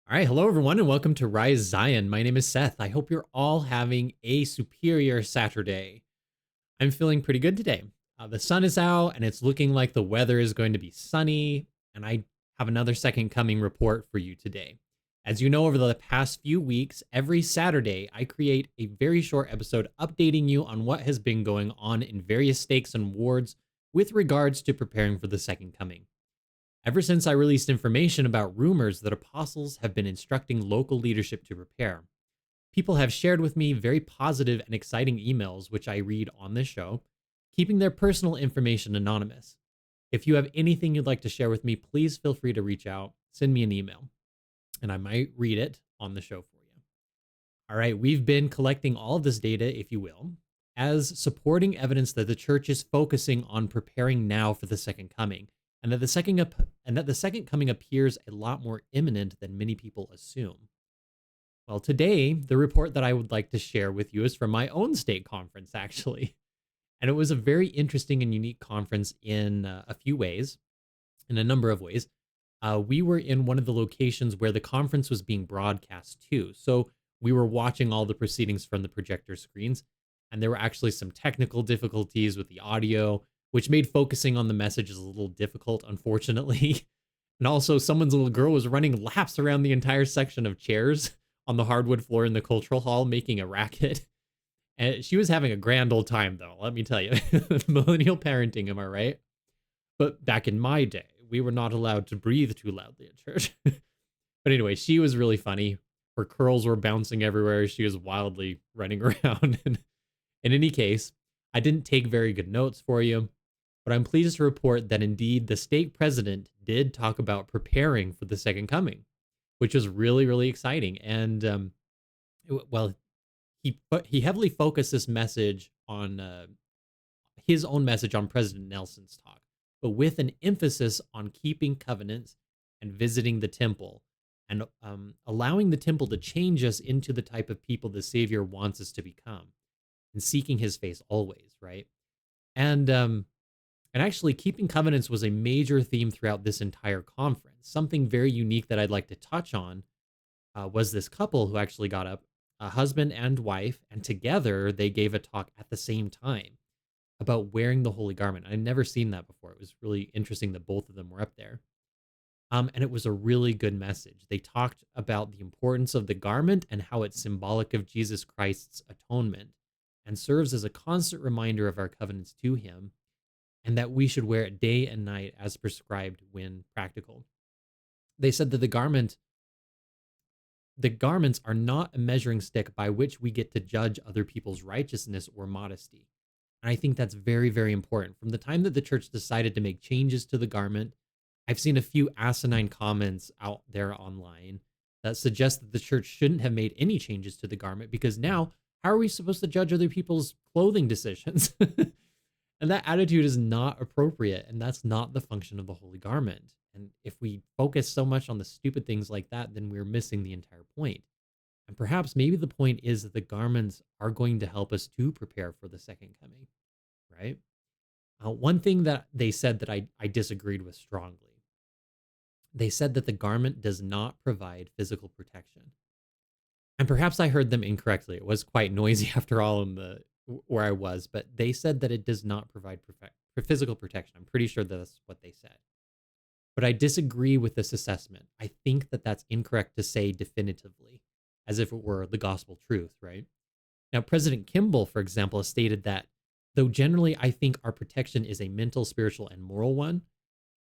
All right, hello everyone, and welcome to Rise Zion. My name is Seth. I hope you're all having a superior Saturday. I'm feeling pretty good today. The sun is out, and it's looking like the weather is going to be sunny. And I have another second coming report for you today. As you know, over the past few weeks, every Saturday, I create a very short episode updating you on what has been going on in various stakes and wards with regards to preparing for the second coming. Ever since I released information about rumors that apostles have been instructing local leadership to prepare, people have shared with me very positive and exciting emails, which I read on this show, keeping their personal information anonymous. If you have anything you'd like to share with me, please feel free to reach out, send me an email, and I might read it on the show for you. All right, we've been collecting all of this data, if you will, as supporting evidence that the church is focusing on preparing now for the second coming, and that the second coming appears a lot more imminent than many people assume. Well, today, the report that I would like to share with you is from my own state conference, actually. And it was a very interesting and unique conference in a few ways, in a number of ways. We were in one of the locations where the conference was being broadcast to. So we were watching all the proceedings from the projector screens, and there were actually some technical difficulties with the audio, which made focusing on the messages a little difficult, unfortunately. And also, someone's little girl was running laps around the entire section of chairs on the hardwood floor in the cultural hall, making a racket. And she was having a grand old time, though, let me tell you. Millennial parenting, am I right? But back in my day, we were not allowed to breathe too loudly at church. But anyway, she was really funny. Her curls were bouncing everywhere. She was wildly running around. And in any case, I didn't take very good notes for you, but I'm pleased to report that indeed the state president did talk about preparing for the second coming, which was really, really exciting. And well, he heavily focused this message on his own message on President Nelson's talk, but with an emphasis on keeping covenants and visiting the temple and allowing the temple to change us into the type of people the Savior wants us to become and seeking his face always, right? And actually, keeping covenants was a major theme throughout this entire conference. Something very unique that I'd like to touch on was this couple who actually got up, a husband and wife, and together they gave a talk at the same time about wearing the holy garment. I'd never seen that before. It was really interesting that both of them were up there. And it was a really good message. They talked about the importance of the garment and how it's symbolic of Jesus Christ's atonement and serves as a constant reminder of our covenants to him, and that we should wear it day and night as prescribed when practical. They said that the garments are not a measuring stick by which we get to judge other people's righteousness or modesty. And I think that's very, very important. From the time that the church decided to make changes to the garment, I've seen a few asinine comments out there online that suggest that the church shouldn't have made any changes to the garment because now, how are we supposed to judge other people's clothing decisions? And that attitude is not appropriate, and that's not the function of the holy garment. And if we focus so much on the stupid things like that, then we're missing the entire point. And perhaps maybe the point is that the garments are going to help us to prepare for the second coming, right? One thing that they said that I disagreed with strongly, they said that the garment does not provide physical protection. And perhaps I heard them incorrectly. It was quite noisy after all in the where I was, but they said that it does not provide physical protection. I'm pretty sure that's what they said. But I disagree with this assessment. I think that that's incorrect to say definitively, as if it were the gospel truth, right? Now, President Kimball, for example, has stated that though generally I think our protection is a mental, spiritual, and moral one,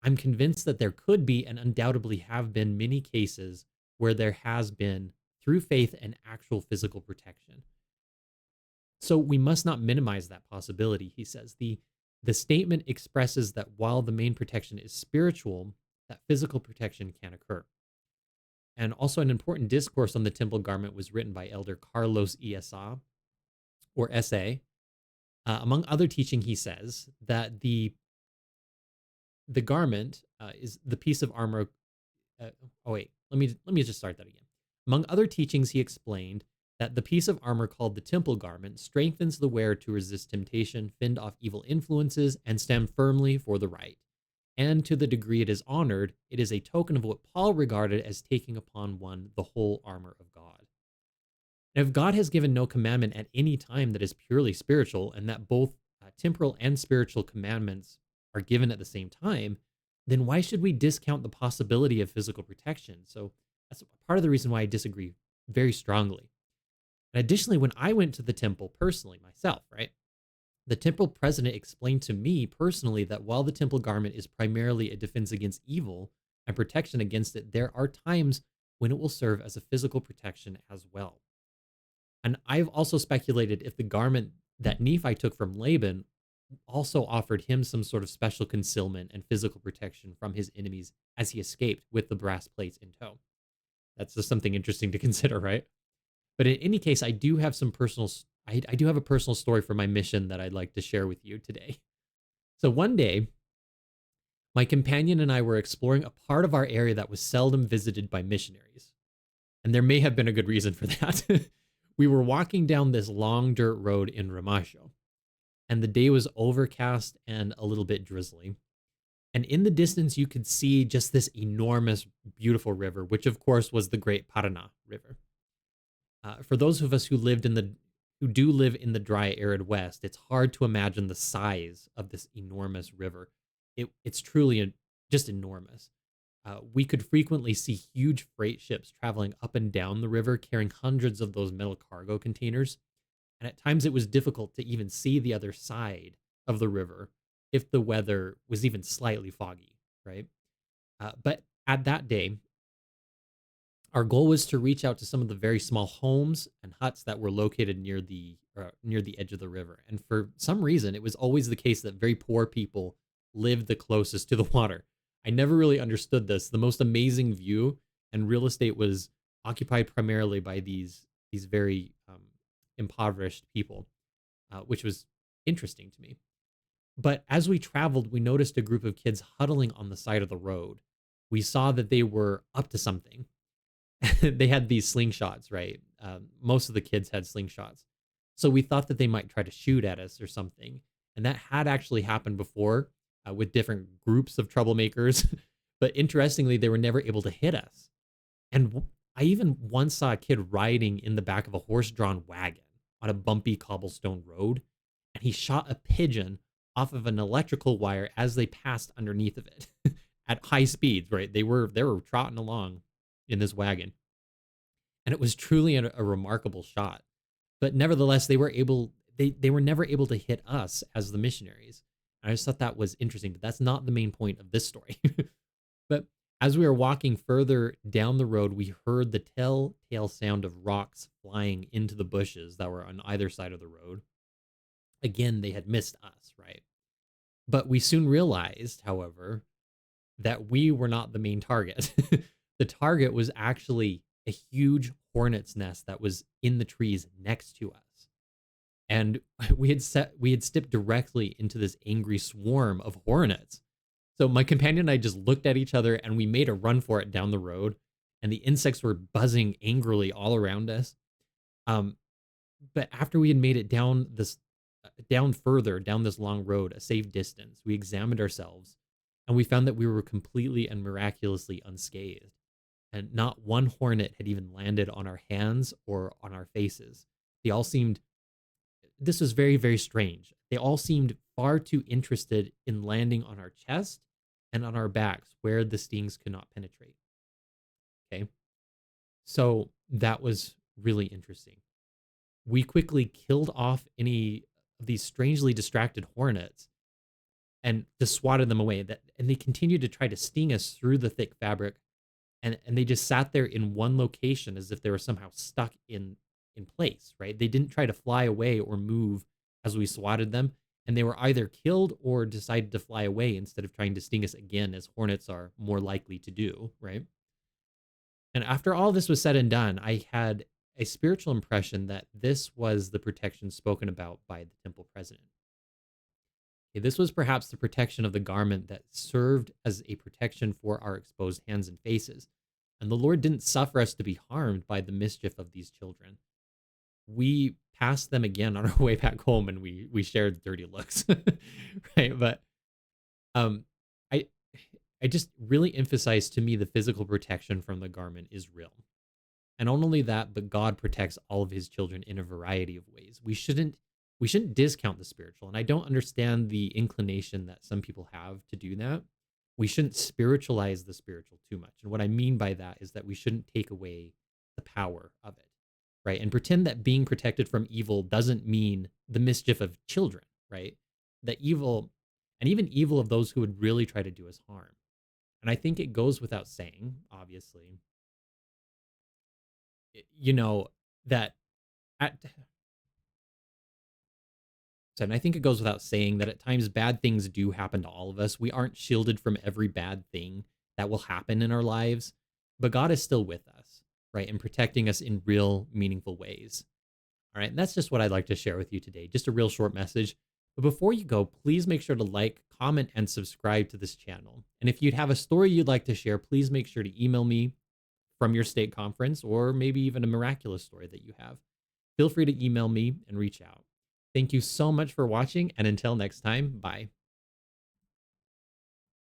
I'm convinced that there could be and undoubtedly have been many cases where there has been, through faith, an actual physical protection. So we must not minimize that possibility, he says. The statement expresses that while the main protection is spiritual, that physical protection can occur. And also, an important discourse on the temple garment was written by Elder Carlos Esa, or SA. Among other teaching, he says that the garment is the piece of armor. Let me just start that again. Among other teachings, he explained that the piece of armor called the temple garment strengthens the wearer to resist temptation, fend off evil influences, and stand firmly for the right. and to the degree it is honored, it is a token of what Paul regarded as taking upon one the whole armor of God. And if God has given no commandment at any time that is purely spiritual, and that both temporal and spiritual commandments are given at the same time, then why should we discount the possibility of physical protection? So that's part of the reason why I disagree very strongly. And additionally, when I went to the temple personally myself, right, the temple president explained to me personally that while the temple garment is primarily a defense against evil and protection against it, there are times when it will serve as a physical protection as well. And I've also speculated if the garment that Nephi took from Laban also offered him some sort of special concealment and physical protection from his enemies as he escaped with the brass plates in tow. That's just something interesting to consider, right? But in any case, I do have some I do have a personal story for my mission that I'd like to share with you today. So one day, my companion and I were exploring a part of our area that was seldom visited by missionaries. And there may have been a good reason for that. We were walking down this long dirt road in Ramasho, and the day was overcast and a little bit drizzly. And in the distance, you could see just this enormous, beautiful river, which of course was the Great Paraná River. For those of us who do live in the dry, arid West, it's hard to imagine the size of this enormous river. It's truly just enormous. We could frequently see huge freight ships traveling up and down the river, carrying hundreds of those metal cargo containers. And at times, it was difficult to even see the other side of the river if the weather was even slightly foggy, right? But at that day, our goal was to reach out to some of the very small homes and huts that were located near the edge of the river. And for some reason, it was always the case that very poor people lived the closest to the water. I never really understood this. The most amazing view and real estate was occupied primarily by these very impoverished people, which was interesting to me. But as we traveled, we noticed a group of kids huddling on the side of the road. We saw that they were up to something. They had these slingshots, right? Most of the kids had slingshots. So we thought that they might try to shoot at us or something. And that had actually happened before with different groups of troublemakers. But interestingly, they were never able to hit us. And I even once saw a kid riding in the back of a horse drawn wagon on a bumpy cobblestone road. And he shot a pigeon off of an electrical wire as they passed underneath of it at high speeds, right? They were trotting along in this wagon. And it was truly a remarkable shot. But nevertheless, they were never able to hit us as the missionaries. I just thought that was interesting, but that's not the main point of this story. But as we were walking further down the road, we heard the telltale sound of rocks flying into the bushes that were on either side of the road. Again, they had missed us, right? But we soon realized, however, that we were not the main target. The target was actually a huge hornet's nest that was in the trees next to us. And we had stepped directly into this angry swarm of hornets. So my companion and I just looked at each other and we made a run for it down the road. And the insects were buzzing angrily all around us. But after we had made it down further down this long road, a safe distance, we examined ourselves and we found that we were completely and miraculously unscathed. And not one hornet had even landed on our hands or on our faces. This was very, very strange. They all seemed far too interested in landing on our chest and on our backs where the stings could not penetrate. Okay. So that was really interesting. We quickly killed off any of these strangely distracted hornets and just swatted them away. And they continued to try to sting us through the thick fabric. And they just sat there in one location as if they were somehow stuck in place, right? They didn't try to fly away or move as we swatted them. And they were either killed or decided to fly away instead of trying to sting us again, as hornets are more likely to do, right? And after all this was said and done, I had a spiritual impression that this was the protection spoken about by the temple president. Okay, this was perhaps the protection of the garment that served as a protection for our exposed hands and faces. And the Lord didn't suffer us to be harmed by the mischief of these children. We passed them again on our way back home and we shared dirty looks. Right. But um I I just really emphasize to me the physical protection from the garment is real. And not only that, but God protects all of his children in a variety of ways. We shouldn't discount the spiritual. And I don't understand the inclination that some people have to do that. We shouldn't spiritualize the spiritual too much. And what I mean by that is that we shouldn't take away the power of it, right? And pretend that being protected from evil doesn't mean the mischief of children, right? That evil, and even evil of those who would really try to do us harm. And I think it goes without saying, obviously, you know, that at and I think it goes without saying that at times bad things do happen to all of us. We aren't shielded from every bad thing that will happen in our lives, but God is still with us, right? And protecting us in real, meaningful ways. All right. And that's just what I'd like to share with you today. Just a real short message. But before you go, please make sure to like, comment, and subscribe to this channel. And if you'd have a story you'd like to share, please make sure to email me from your state conference or maybe even a miraculous story that you have. Feel free to email me and reach out. Thank you so much for watching, and until next time, bye.